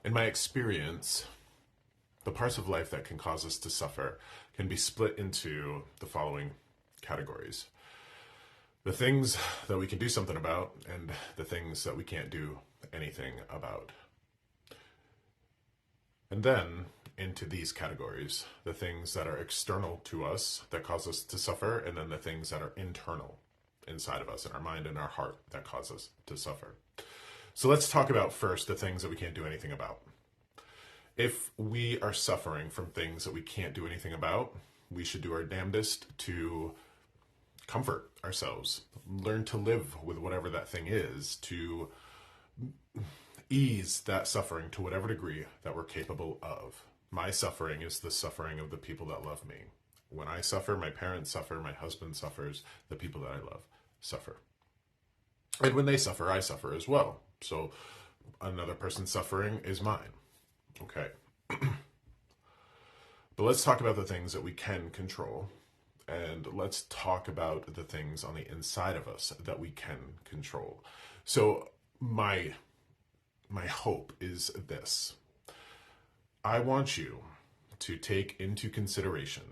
In my experience, the parts of life that can cause us to suffer can be split into the following categories: the things that we can do something about, and the things that we can't do anything about. And then into these categories, the things that are external to us that cause us to suffer, and then the things that are internal inside of us, in our mind and our heart, that cause us to suffer. So let's talk about first the things that we can't do anything about. If we are suffering from things that we can't do anything about, we should do our damnedest to comfort ourselves, learn to live with whatever that thing is, to ease that suffering to whatever degree that we're capable of. My suffering is the suffering of the people that love me. When I suffer, my parents suffer, my husband suffers, the people that I love suffer. And when they suffer, I suffer as well. So another person's suffering is mine. Okay. But let's talk about the things that we can control. And let's talk about the things on the inside of us that we can control. So my hope is this. I want you to take into consideration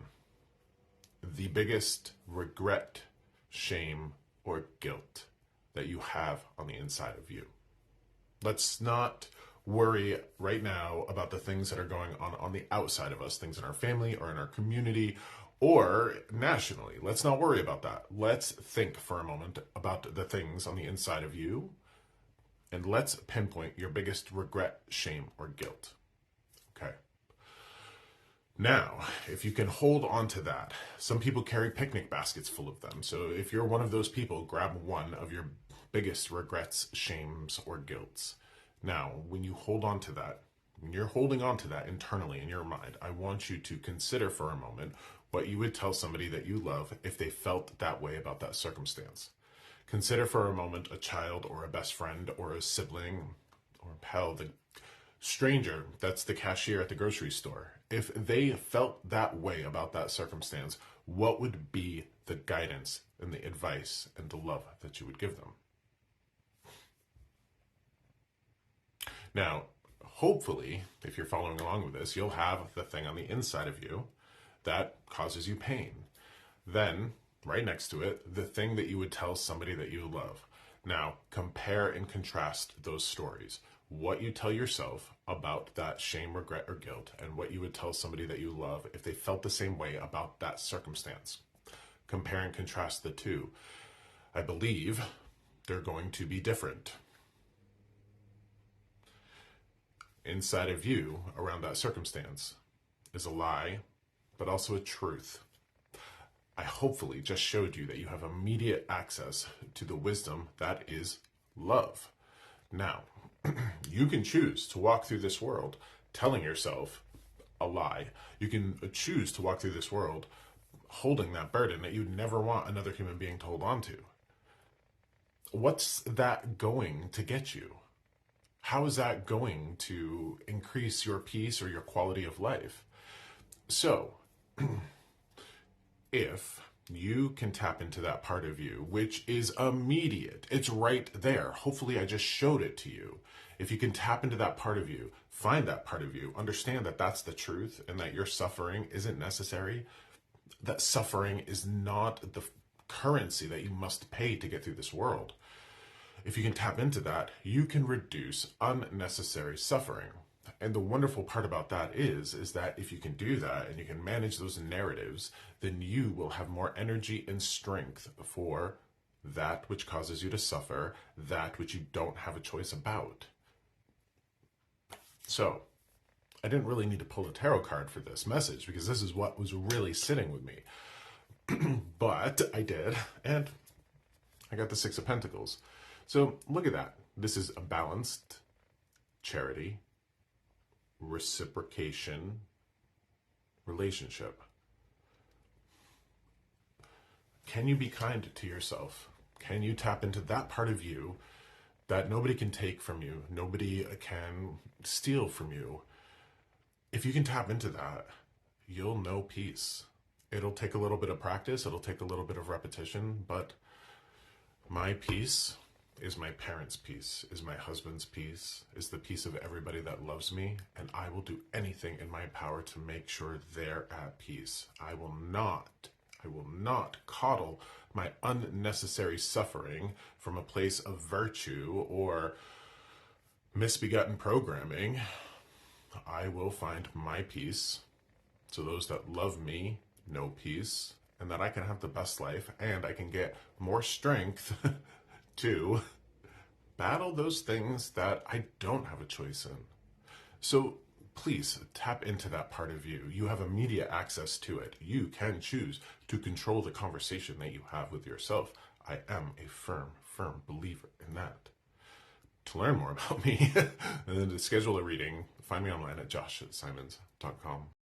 the biggest regret, shame, or guilt that you have on the inside of you. Let's not worry right now about the things that are going on the outside of us, things in our family or in our community or nationally. Let's not worry about that. Let's think for a moment about the things on the inside of you, and let's pinpoint your biggest regret, shame, or guilt. Okay. Now, if you can hold on to that, some people carry picnic baskets full of them. So if you're one of those people, grab one of your biggest regrets, shames, or guilts. Now, when you hold on to that, when you're holding on to that internally in your mind, I want you to consider for a moment what you would tell somebody that you love if they felt that way about that circumstance. Consider for a moment a child or a best friend or a sibling or a pal, the stranger that's the cashier at the grocery store. If they felt that way about that circumstance, what would be the guidance and the advice and the love that you would give them? Now, hopefully, if you're following along with this, you'll have the thing on the inside of you that causes you pain. Then, right next to it, the thing that you would tell somebody that you love. Now, compare and contrast those stories. What you tell yourself about that shame, regret, or guilt, and what you would tell somebody that you love if they felt the same way about that circumstance. Compare and contrast the two. I believe they're going to be different. Inside of you, around that circumstance, is a lie, but also a truth. I hopefully just showed you that you have immediate access to the wisdom that is love. Now, you can choose to walk through this world telling yourself a lie. You can choose to walk through this world holding that burden that you never want another human being to hold on to. What's that going to get you? How is that going to increase your peace or your quality of life? So, if you can tap into that part of you, which is immediate, it's right there. Hopefully I just showed it to you. If you can tap into that part of you, find that part of you, understand that that's the truth and that your suffering isn't necessary, that suffering is not the currency that you must pay to get through this world. If you can tap into that, you can reduce unnecessary suffering. And the wonderful part about that is that if you can do that and you can manage those narratives, then you will have more energy and strength for that which causes you to suffer, that which you don't have a choice about. So, I didn't really need to pull a tarot card for this message because this is what was really sitting with me. But I did, and I got the Six of Pentacles. So look at that. This is a balanced charity, reciprocation, relationship. Can you be kind to yourself? Can you tap into that part of you that nobody can take from you, nobody can steal from you? If you can tap into that, you'll know peace. It'll take a little bit of practice, it'll take a little bit of repetition, but my peace is my parents' peace, is my husband's peace, is the peace of everybody that loves me, and I will do anything in my power to make sure they're at peace. I will not coddle my unnecessary suffering from a place of virtue or misbegotten programming. I will find my peace so those that love me know peace, and that I can have the best life and I can get more strength to battle those things that I don't have a choice in. So please tap into that part of you. You have immediate access to it. You can choose to control the conversation that you have with yourself. I am a firm believer in that. To learn more about me and then to schedule a reading, find me online at josh@simons.com.